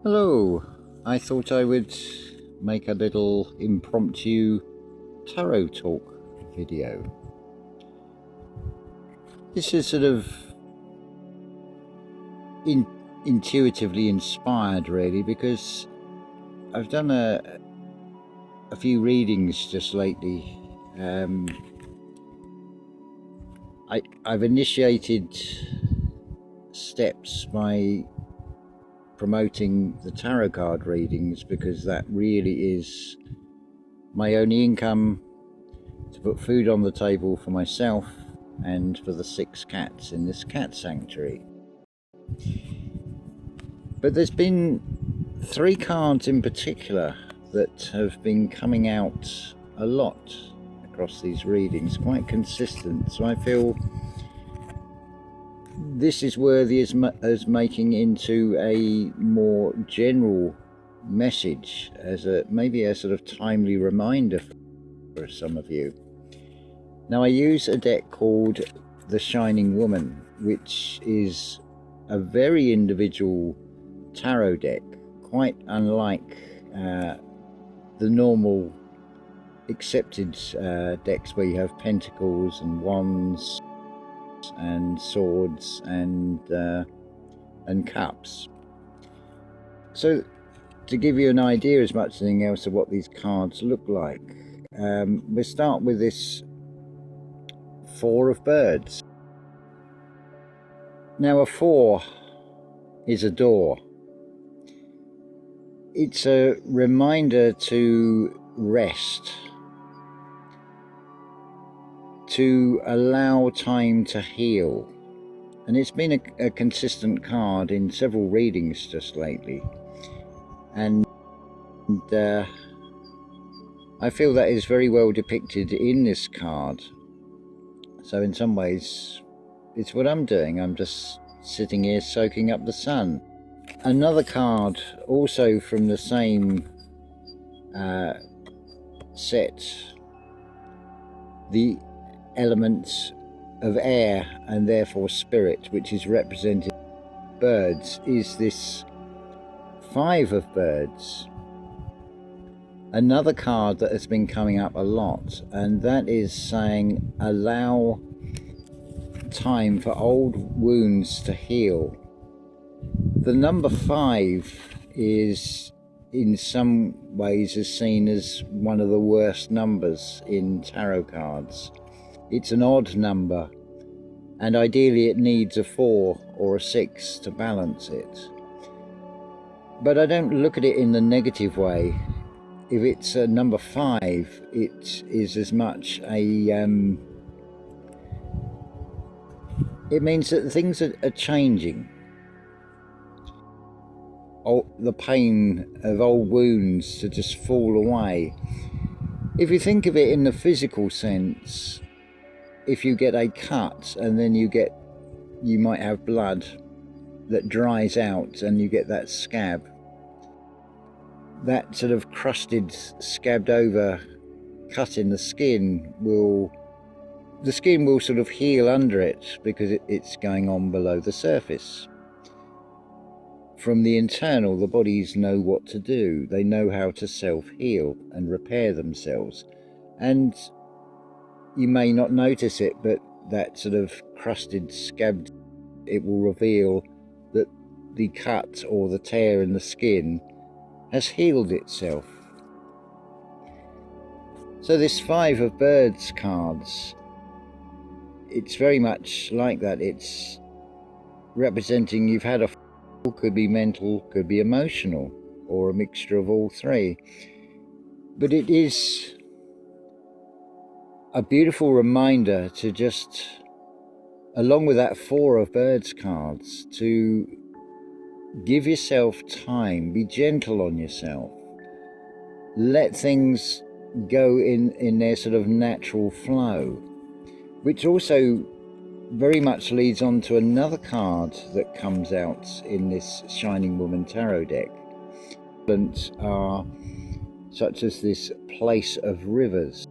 Hello, I thought I would make a little impromptu tarot talk video. This is sort of intuitively inspired really, because I've done a few readings just lately. I've initiated steps by promoting the tarot card readings because that really is my only income to put food on the table for myself and for the 6 cats in this cat sanctuary. But there's been 3 cards in particular that have been coming out a lot across these readings, quite consistent, so I feel this is worthy as making into a more general message, as maybe a sort of timely reminder for some of you. Now, I use a deck called the Shining Woman, which is a very individual tarot deck, quite unlike the normal accepted decks where you have pentacles and wands and swords and cups. So to give you an idea as much as anything else of what these cards look like, we'll start with this 4 of birds. Now, a 4 is a door. It's a reminder to rest, to allow time to heal, and it's been a consistent card in several readings just lately, and I feel that is very well depicted in this card. So in some ways it's what I'm doing. I'm just sitting here soaking up the sun. Another card also from the same set, the elements of air and therefore spirit, which is represented by birds, is this 5 of birds. Another card that has been coming up a lot, and that is saying allow time for old wounds to heal. The number 5 is in some ways is seen as one of the worst numbers in tarot cards. It's an odd number, and ideally it needs a 4 or a 6 to balance it. But I don't look at it in the negative way. If it's a number 5, it is as much a it means that things are changing. The pain of old wounds to just fall away. If you think of it in the physical sense, if you get a cut and then you might have blood that dries out and you get that scab, that sort of crusted, scabbed over cut in the skin will sort of heal under it because it's going on below the surface. From the internal, the bodies know what to do. They know how to self-heal and repair themselves. And you may not notice it, but that sort of crusted, scabbed, it will reveal that the cut or the tear in the skin has healed itself. So this 5 of birds cards, it's very much like that. It's representing you've had a fall, could be mental, could be emotional, or a mixture of all 3. But it is a beautiful reminder to just, along with that 4 of birds cards, to give yourself time, be gentle on yourself, let things go in their sort of natural flow, which also very much leads on to another card that comes out in this Shining Woman tarot deck. Are such as this place of rivers.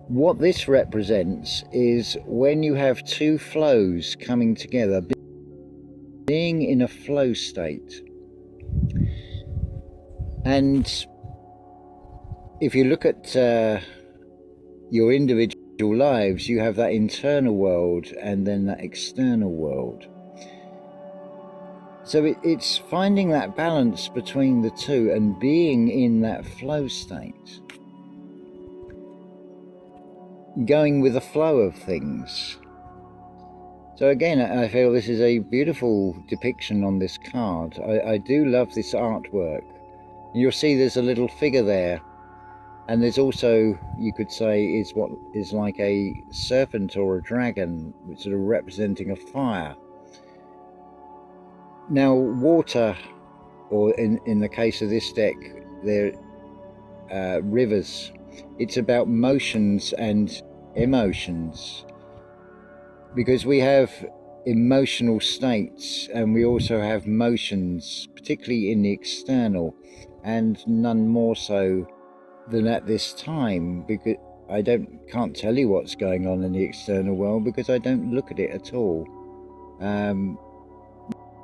What this represents is when you have 2 flows coming together, being in a flow state. And if you look at your individual lives, you have that internal world and then that external world. So it's finding that balance between the two and being in that flow state, going with the flow of things. So again, I feel this is a beautiful depiction on this card. I do love this artwork. You'll see there's a little figure there, and there's also, you could say, is what is like a serpent or a dragon, sort of representing a fire. Now water, or in the case of this deck, they're rivers. It's about motions and emotions, because we have emotional states and we also have motions, particularly in the external, and none more so than at this time, because I can't tell you what's going on in the external world because I don't look at it at all.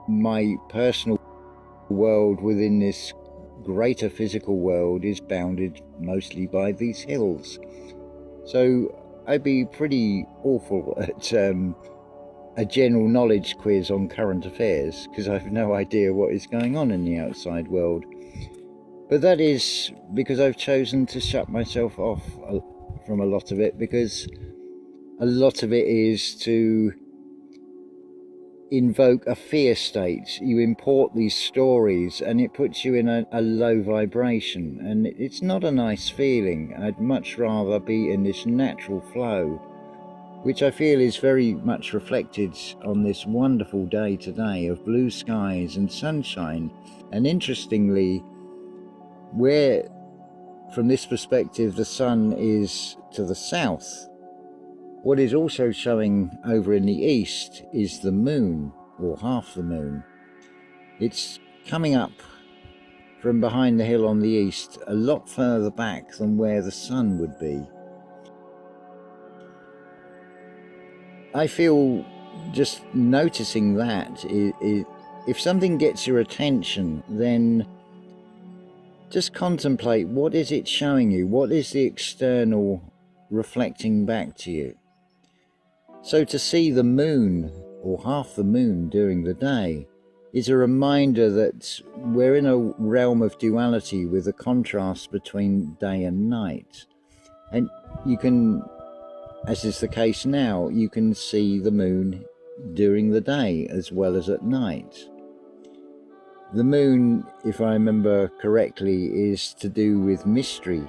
My personal world within this greater physical world is bounded mostly by these hills. So I'd be pretty awful at a general knowledge quiz on current affairs, because I have no idea what is going on in the outside world. But that is because I've chosen to shut myself off from a lot of it, because a lot of it is to invoke a fear state. You import these stories and it puts you in a low vibration, and it's not a nice feeling. I'd much rather be in this natural flow, which I feel is very much reflected on this wonderful day today of blue skies and sunshine. And interestingly, where from this perspective the sun is to the south, what is also showing over in the east is the moon, or half the moon. It's coming up from behind the hill on the east, a lot further back than where the sun would be. I feel just noticing that, if something gets your attention, then just contemplate, what is it showing you? What is the external reflecting back to you? So to see the moon, or half the moon during the day, is a reminder that we're in a realm of duality with a contrast between day and night. And you can, as is the case now, you can see the moon during the day as well as at night. The moon, if I remember correctly, is to do with mystery.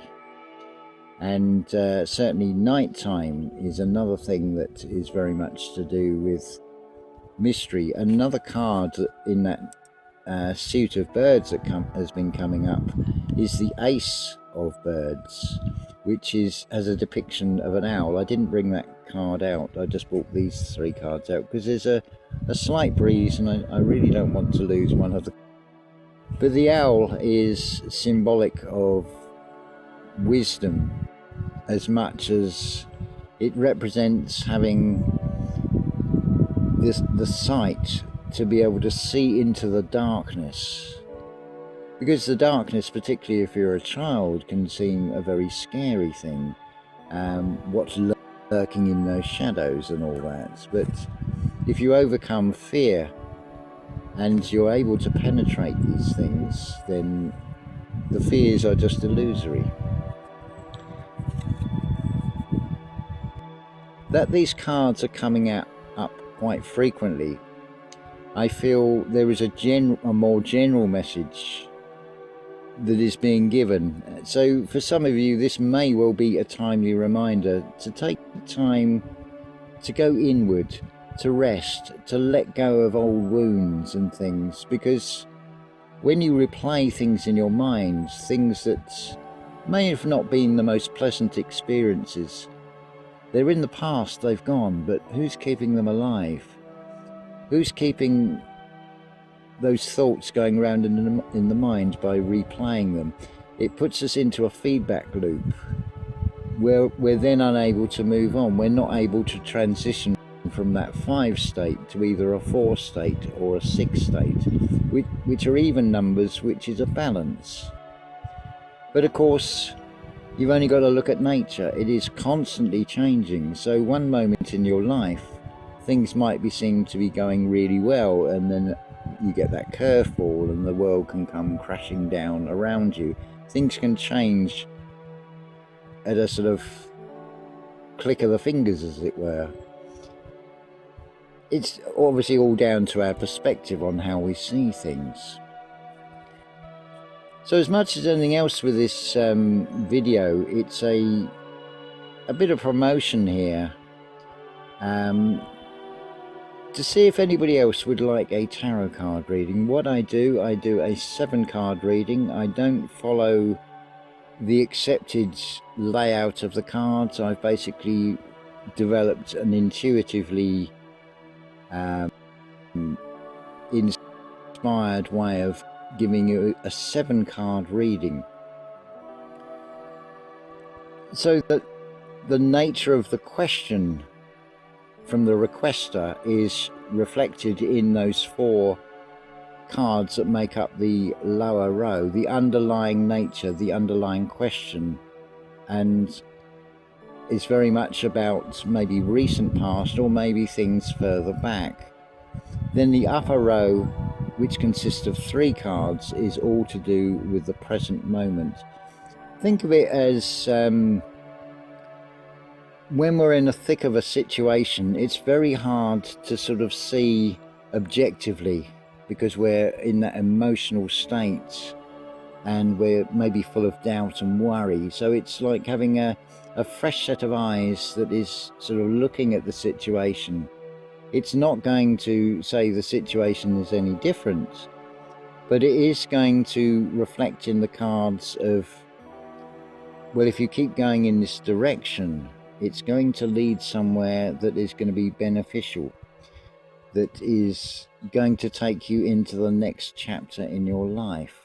And certainly nighttime is another thing that is very much to do with mystery. Another card in that suit of birds that has been coming up is the Ace of Birds, which has a depiction of an owl. I didn't bring that card out, I just brought these three cards out because there's a slight breeze and I really don't want to lose one of the... But the owl is symbolic of wisdom, as much as it represents having the sight to be able to see into the darkness, because the darkness, particularly if you're a child, can seem a very scary thing, what's lurking in those shadows and all that. But if you overcome fear and you're able to penetrate these things, then the fears are just illusory. That these cards are coming up quite frequently, I feel there is a more general message that is being given. So for some of you, this may well be a timely reminder to take time to go inward, to rest, to let go of old wounds and things, because when you replay things in your mind, things that may have not been the most pleasant experiences, they're in the past, they've gone, but who's keeping them alive? Who's keeping those thoughts going around in the mind by replaying them? It puts us into a feedback loop where we're then unable to move on. We're not able to transition from that 5 state to either a 4 state or a 6 state, which are even numbers, which is a balance. But of course, you've only got to look at nature. It is constantly changing. So one moment in your life, things might seem to be going really well, and then you get that curveball and the world can come crashing down around you. Things can change at a sort of click of the fingers, as it were. It's obviously all down to our perspective on how we see things. So as much as anything else with this video, it's a bit of promotion here to see if anybody else would like a tarot card reading. What I do a 7-card reading. I don't follow the accepted layout of the cards. I've basically developed an intuitively inspired way of giving you a 7-card reading, so that the nature of the question from the requester is reflected in those 4 cards that make up the lower row, the underlying nature, the underlying question, and it's very much about maybe recent past or maybe things further back. Then the upper row, which consists of 3 cards, is all to do with the present moment. Think of it as when we're in the thick of a situation, it's very hard to sort of see objectively, because we're in that emotional state and we're maybe full of doubt and worry. So it's like having a fresh set of eyes that is sort of looking at the situation. It's not going to say the situation is any different, but it is going to reflect in the cards of, well, if you keep going in this direction, it's going to lead somewhere that is going to be beneficial, that is going to take you into the next chapter in your life.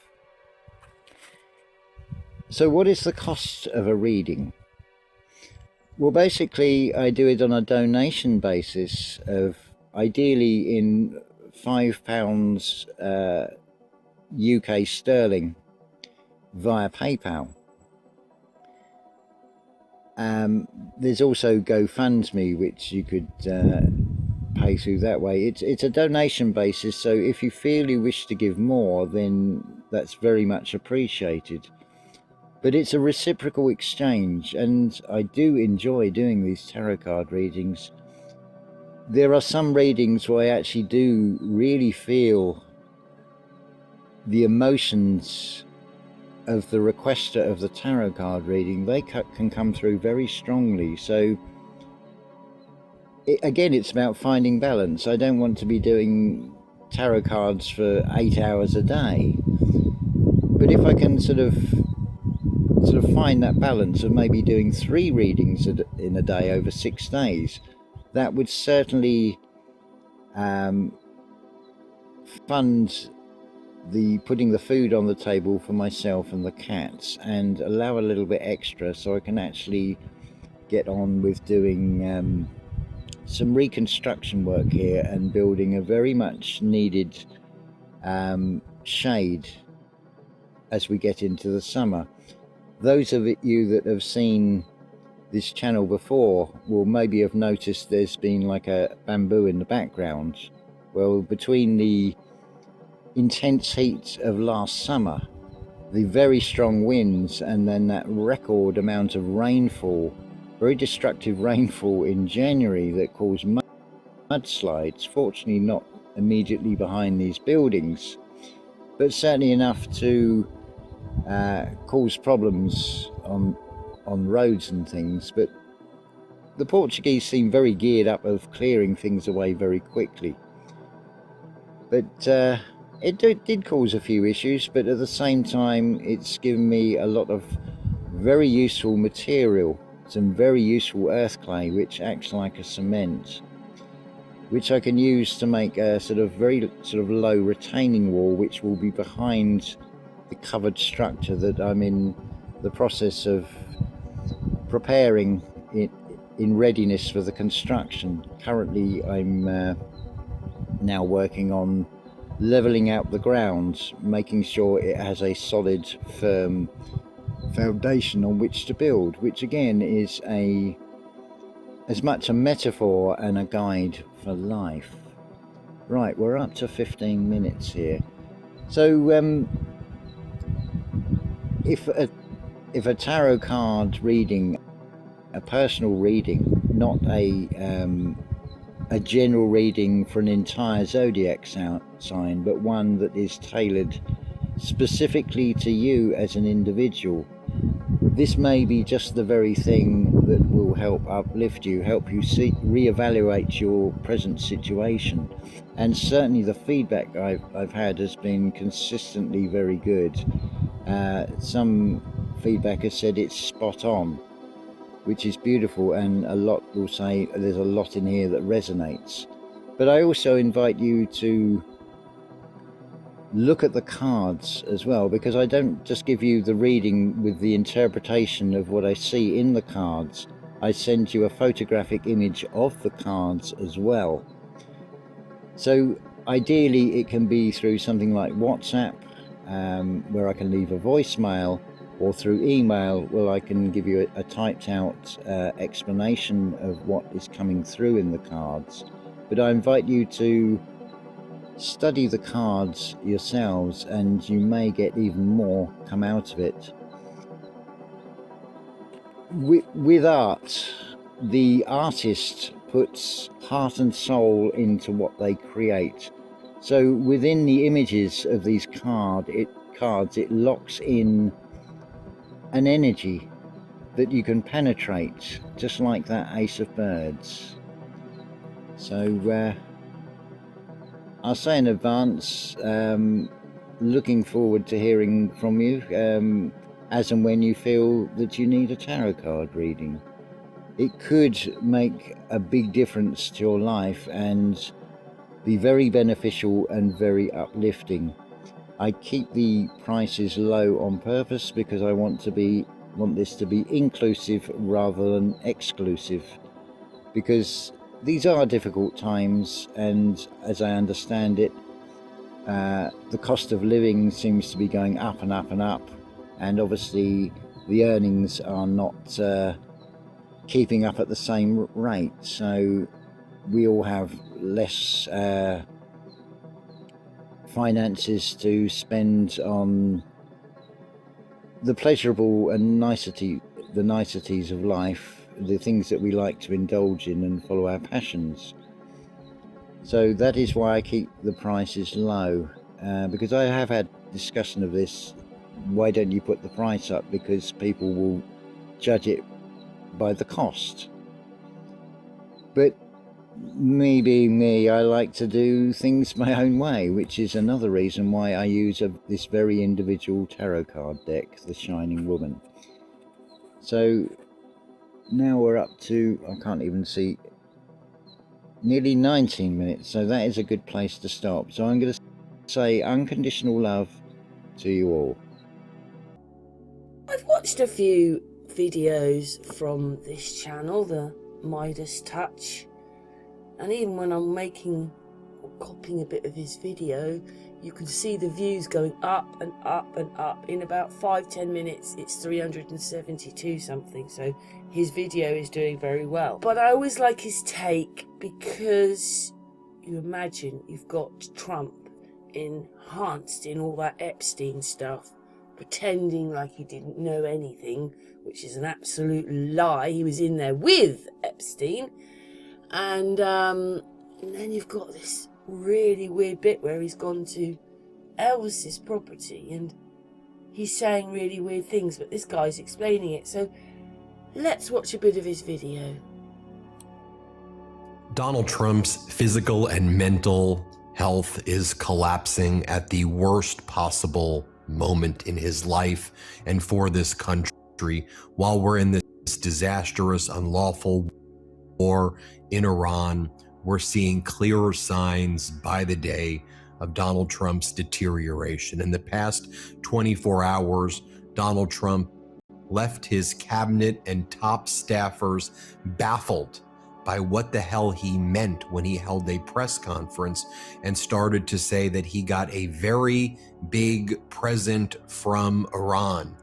So what is the cost of a reading? Well, basically I do it on a donation basis of ideally in £5 UK sterling via PayPal. There's also GoFundMe, which you could pay through that way. It's a donation basis, so if you feel you wish to give more, then that's very much appreciated. But it's a reciprocal exchange, and I do enjoy doing these tarot card readings. There are some readings where I actually do really feel the emotions of the requester of the tarot card reading. They can come through very strongly. So again, it's about finding balance. I don't want to be doing tarot cards for 8 hours a day, but if I can sort of find that balance of maybe doing 3 readings in a day over 6 days, that would certainly fund the putting the food on the table for myself and the cats, and allow a little bit extra so I can actually get on with doing some reconstruction work here and building a very much needed shade as we get into the summer. Those of you that have seen this channel before will maybe have noticed there's been like a bamboo in the background. Well, between the intense heat of last summer, the very strong winds, and then that record amount of rainfall, very destructive rainfall in January that caused mudslides, fortunately not immediately behind these buildings, but certainly enough to cause problems on roads and things. But the Portuguese seem very geared up of clearing things away very quickly. But it did cause a few issues, but at the same time it's given me a lot of very useful material, some very useful earth clay which acts like a cement, which I can use to make a very low retaining wall, which will be behind the covered structure that I'm in the process of preparing in readiness for the construction. Currently I'm now working on leveling out the ground, making sure it has a solid, firm foundation on which to build, which again is as much a metaphor and a guide for life. Right, we're up to 15 minutes here. So if a tarot card reading, a personal reading, not a general reading for an entire zodiac sign, but one that is tailored specifically to you as an individual, this may be just the very thing that will help uplift you, help you reevaluate your present situation. And certainly the feedback I've had has been consistently very good. Some feedback has said it's spot on, which is beautiful, and a lot will say there's a lot in here that resonates. But I also invite you to look at the cards as well, because I don't just give you the reading with the interpretation of what I see in the cards. I send you a photographic image of the cards as well. So ideally it can be through something like WhatsApp, where I can leave a voicemail, or through email, where I can give you a typed out explanation of what is coming through in the cards. But I invite you to study the cards yourselves, and you may get even more come out of it. With art, the artist puts heart and soul into what they create. So within the images of these cards, it locks in an energy that you can penetrate, just like that Ace of Birds. So I'll say in advance, looking forward to hearing from you as and when you feel that you need a tarot card reading. It could make a big difference to your life and be very beneficial and very uplifting. I keep the prices low on purpose because I want this to be inclusive rather than exclusive, because these are difficult times, and as I understand it, the cost of living seems to be going up and up and up, and obviously the earnings are not keeping up at the same rate, so we all have less finances to spend on the pleasurable and the niceties of life, the things that we like to indulge in and follow our passions. So that is why I keep the prices low, because I have had discussion of this. Why don't you put the price up? Because people will judge it by the cost. But me being me, I like to do things my own way, which is another reason why I use this very individual tarot card deck, the Shining Woman. So now we're up to, I can't even see, nearly 19 minutes, so that is a good place to stop. So I'm going to say unconditional love to you all. I've watched a few videos from this channel, the Midas Touch, and even when I'm making or copying a bit of his video, you can see the views going up and up and up. In about 5-10 minutes it's 372 something, so his video is doing very well. But I always like his take, because you imagine you've got Trump enhanced in all that Epstein stuff, pretending like he didn't know anything, which is an absolute lie. He was in there with Epstein. And then you've got this really weird bit where he's gone to Elvis's property and he's saying really weird things, but this guy's explaining it. So let's watch a bit of his video. Donald Trump's physical and mental health is collapsing at the worst possible moment in his life and for this country, while we're in this disastrous, unlawful war in Iran. We're seeing clearer signs by the day of Donald Trump's deterioration. In the past 24 hours, Donald Trump left his cabinet and top staffers baffled by what the hell he meant when he held a press conference and started to say that he got a very big present from Iran.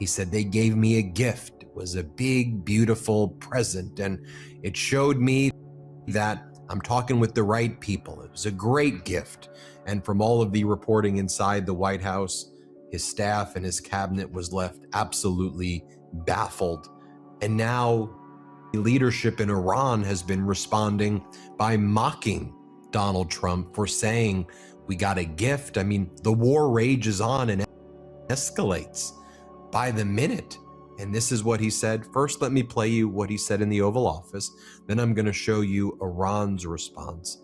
He said, they gave me a gift. It was a big, beautiful present. And it showed me that I'm talking with the right people. It was a great gift. And from all of the reporting inside the White House, his staff and his cabinet was left absolutely baffled. And now the leadership in Iran has been responding by mocking Donald Trump for saying, we got a gift. I mean, the war rages on and escalates by the minute. And this is what he said. First, let me play you what he said in the Oval Office. Then I'm going to show you Iran's response.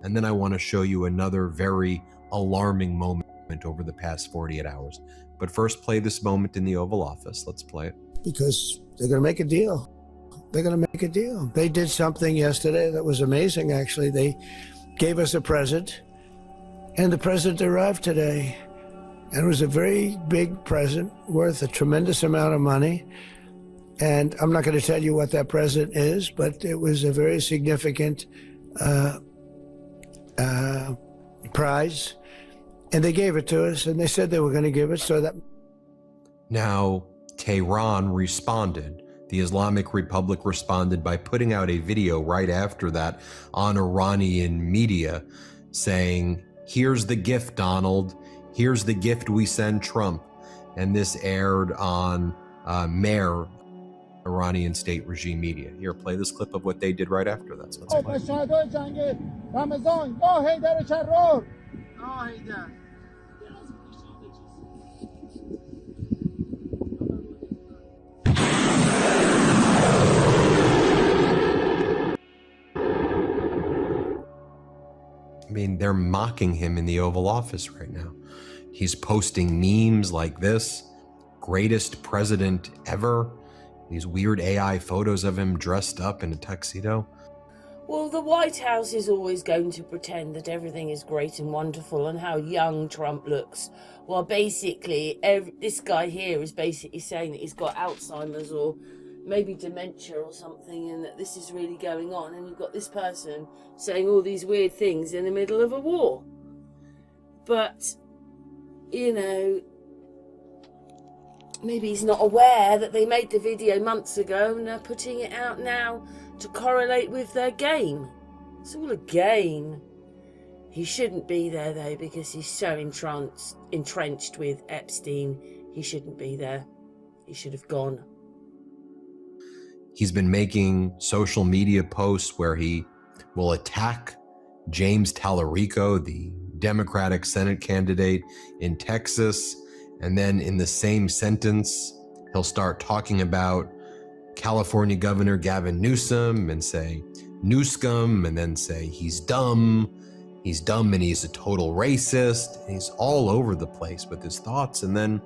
And then I want to show you another very alarming moment over the past 48 hours. But first, play this moment in the Oval Office. Let's play it. Because they're going to make a deal. They're going to make a deal. They did something yesterday that was amazing, actually. They gave us a present, and the present arrived today. And it was a very big present worth a tremendous amount of money. And I'm not going to tell you what that present is, but it was a very significant prize. And they gave it to us, and they said they were going to give it so that... Now, Tehran responded. The Islamic Republic responded by putting out a video right after that on Iranian media saying, here's the gift, Donald. Here's the gift we send Trump. And this aired on Mayor, Iranian state regime media. Here, play this clip of what they did right after that. So let's play. I mean, they're mocking him in the Oval Office right now. He's posting memes like this, greatest president ever, these weird AI photos of him dressed up in a tuxedo. Well, the White House is always going to pretend that everything is great and wonderful and how young Trump looks. Well, basically, this guy here is basically saying that he's got Alzheimer's or maybe dementia or something, and that this is really going on, and you've got this person saying all these weird things in the middle of a war. But, you know, maybe he's not aware that they made the video months ago and they're putting it out now to correlate with their game. It's all a game. He shouldn't be there though, because he's so entrenched with Epstein. He shouldn't be there. He should have gone. He's been making social media posts where he will attack James Tallarico, the Democratic Senate candidate in Texas. And then in the same sentence, he'll start talking about California Governor Gavin Newsom and say Newscum, and then say he's dumb and he's a total racist. And he's all over the place with his thoughts. And then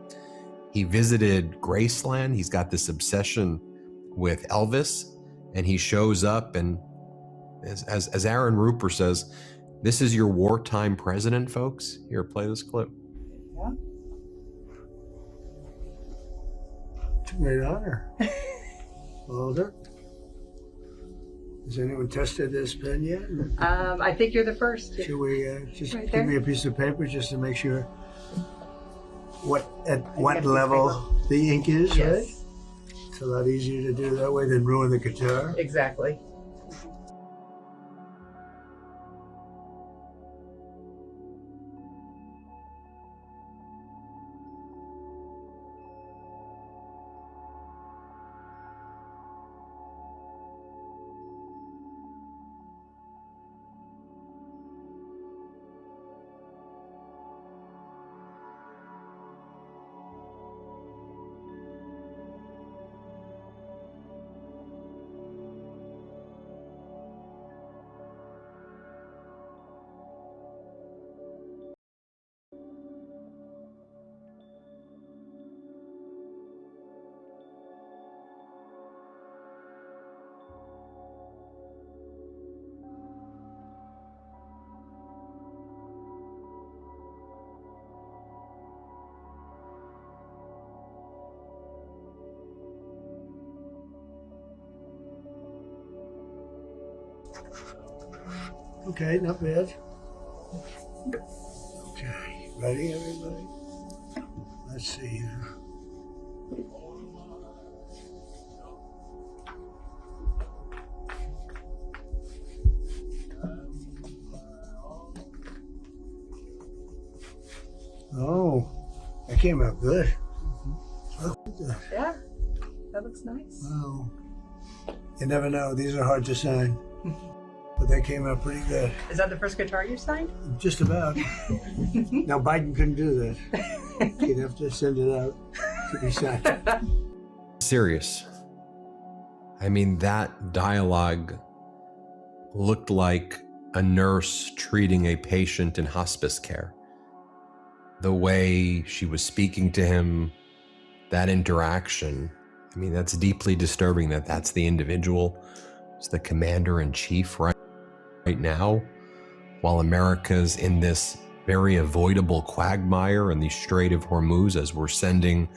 he visited Graceland. He's got this obsession with Elvis, and he shows up, and as Aaron Rupert says, this is your wartime president, folks. Here, play this clip. Yeah. It's a great honor. Hold it. Has anyone tested this pen yet? I think you're the first. Should we just Right give there. me a piece of paper just to make sure at what level the ink is, Yes. right? It's a lot easier to do that way than ruin the guitar. Exactly. Okay, not bad. Okay, ready, everybody? Let's see here. That came out good. Yeah, that looks nice. Wow. You never know. These are hard to sign. But that came out pretty good. Is that the first guitar you signed? Just about. Now, Biden couldn't do that. He'd have to send it out to be signed. Serious. I mean, that dialogue looked like a nurse treating a patient in hospice care. The way she was speaking to him, that interaction, I mean, that's deeply disturbing that that's the individual, it's the commander-in-chief right now, while America's in this very avoidable quagmire in the Strait of Hormuz as we're sending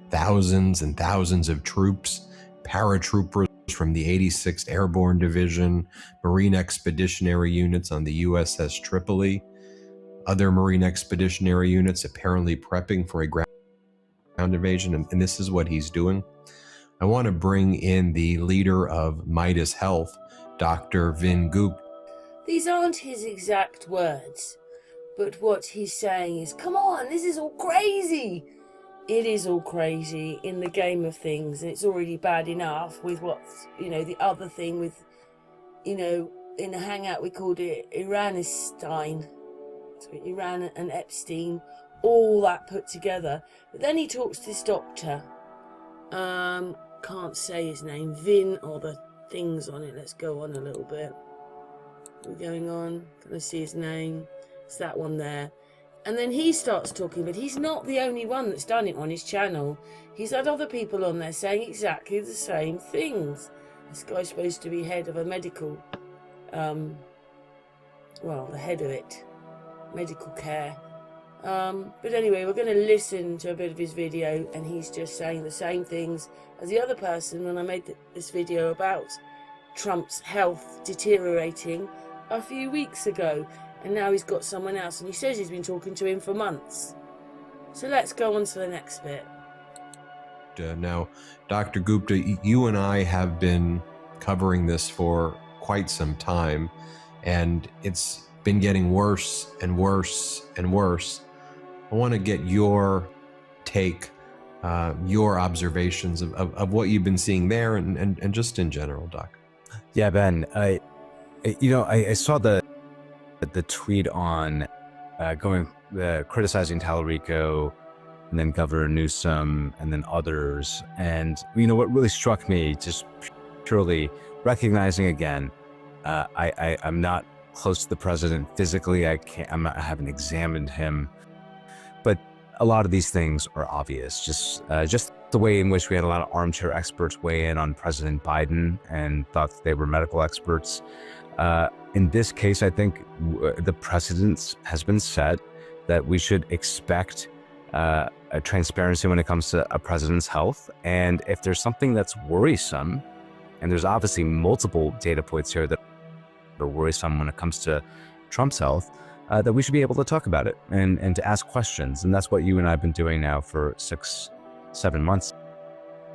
thousands and thousands of troops, paratroopers from the 86th Airborne Division, Marine Expeditionary Units on the USS Tripoli, other Marine Expeditionary Units apparently prepping for a ground invasion, and this is what he's doing. I want to bring in the leader of Midas Health, Dr. Vin Gupta. These aren't his exact words, but what he's saying is, come on, this is all crazy. It is all crazy in the game of things, and it's already bad enough with what's, the other thing with, in the hangout we called it Iranistan. So Iran and Epstein, all that put together. But then he talks to this doctor, can't say his name, Vin, or the things on it. Let's go on a little bit. We're going on. Can I see his name? It's that one there. And then he starts talking, but he's not the only one that's done it on his channel. He's had other people on there saying exactly the same things. This guy's supposed to be head of a medical, the head of it, medical care. But anyway, we're going to listen to a bit of his video, and he's just saying the same things as the other person when I made this video about Trump's health deteriorating a few weeks ago, and now he's got someone else, and he says he's been talking to him for months. So let's go on to the next bit. Now, Dr. Gupta, you and I have been covering this for quite some time, and it's been getting worse and worse and worse. I want to get your take, your observations of what you've been seeing there and just in general, Doc. Yeah, Ben, I saw the tweet on criticizing Tallarico, and then Governor Newsom, and then others. And what really struck me, just purely recognizing again, I'm not close to the president physically. I haven't examined him, but a lot of these things are obvious. Just the way in which we had a lot of armchair experts weigh in on President Biden and thought they were medical experts. In this case, I think the precedent has been set that we should expect a transparency when it comes to a president's health. And if there's something that's worrisome, and there's obviously multiple data points here that are worrisome when it comes to Trump's health, that we should be able to talk about it and to ask questions. And that's what you and I have been doing now for 6-7 months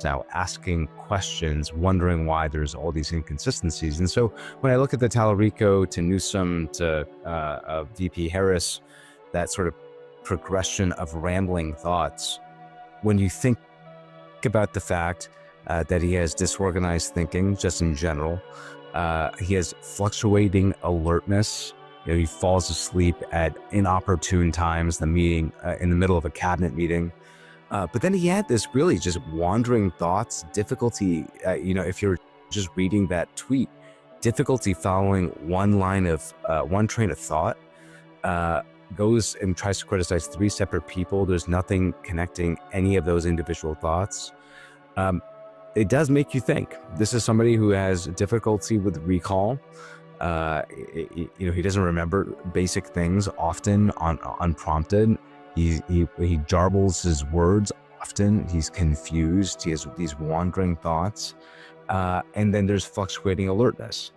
now, asking questions, wondering why there's all these inconsistencies. And so when I look at the Tallarico to Newsom to VP Harris, that sort of progression of rambling thoughts, when you think about the fact that he has disorganized thinking just in general, he has fluctuating alertness. He falls asleep at inopportune times, the meeting in the middle of a cabinet meeting. But then he had this really just wandering thoughts, difficulty, if you're just reading that tweet, difficulty following one train of thought, goes and tries to criticize 3 separate people. There's nothing connecting any of those individual thoughts. It does make you think. This is somebody who has difficulty with recall. He doesn't remember basic things often unprompted. He jarbles his words often. He's confused. He has these wandering thoughts. And then there's fluctuating alertness.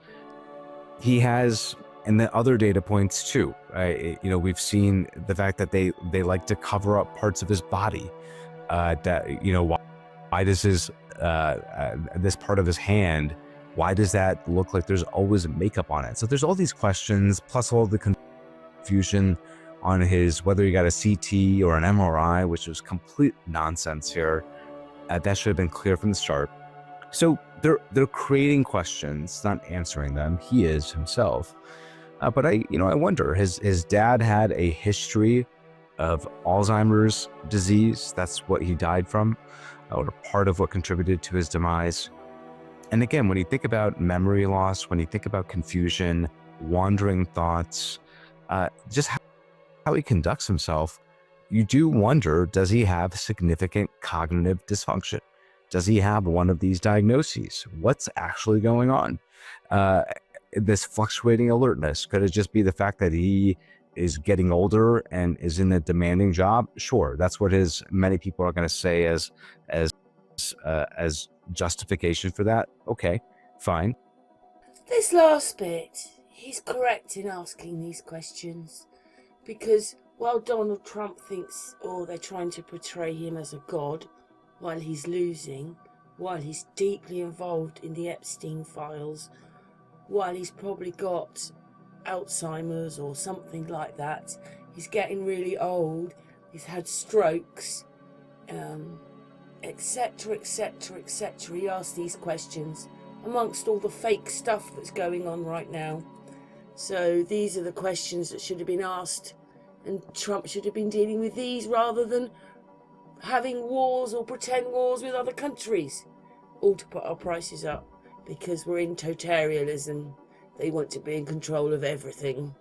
He has, and the other data points too. We've seen the fact that they like to cover up parts of his body. Why does his this part of his hand, why does that look like there's always makeup on it? So there's all these questions, plus all the confusion on his, whether he got a CT or an MRI, which was complete nonsense here. That should have been clear from the start. So they're creating questions, not answering them. He is himself. But I wonder, his dad had a history of Alzheimer's disease. That's what he died from, or part of what contributed to his demise. And again, when you think about memory loss, when you think about confusion, wandering thoughts, just how he conducts himself, you do wonder, does he have significant cognitive dysfunction? Does he have one of these diagnoses? What's actually going on? This fluctuating alertness, could it just be the fact that he is getting older and is in a demanding job? Sure, that's what many people are going to say as justification for that. Okay, fine. This last bit, he's correct in asking these questions, because while Donald Trump thinks, they're trying to portray him as a god while he's losing, while he's deeply involved in the Epstein files, while he's probably got Alzheimer's or something like that, he's getting really old, he's had strokes, etc, etc, etc. He asks these questions amongst all the fake stuff that's going on right now. So these are the questions that should have been asked, and Trump should have been dealing with these rather than having wars or pretend wars with other countries, all to put our prices up because we're in totalitarianism. They want to be in control of everything.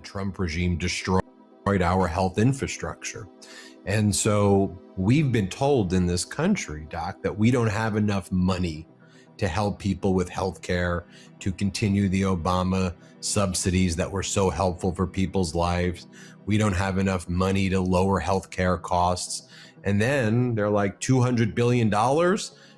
Trump regime destroyed our health infrastructure. And so we've been told in this country, Doc, that we don't have enough money to help people with health care, to continue the Obama subsidies that were so helpful for people's lives. We don't have enough money to lower health care costs. And then they're like $200 billion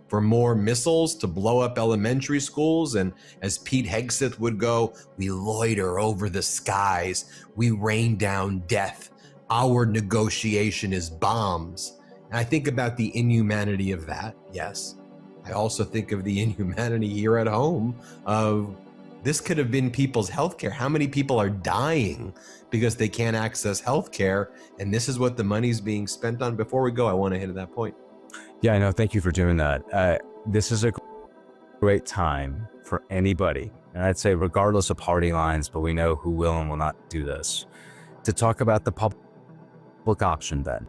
for more missiles to blow up elementary schools. And as Pete Hegseth would go, we loiter over the skies. We rain down death. Our negotiation is bombs. And I think about the inhumanity of that, yes. I also think of the inhumanity here at home of this could have been people's healthcare. How many people are dying because they can't access healthcare? And this is what the money's being spent on. Before we go, I want to hit that point. Yeah, I know. Thank you for doing that. This is a great time for anybody, and I'd say regardless of party lines, but we know who will and will not do this, to talk about the public option then.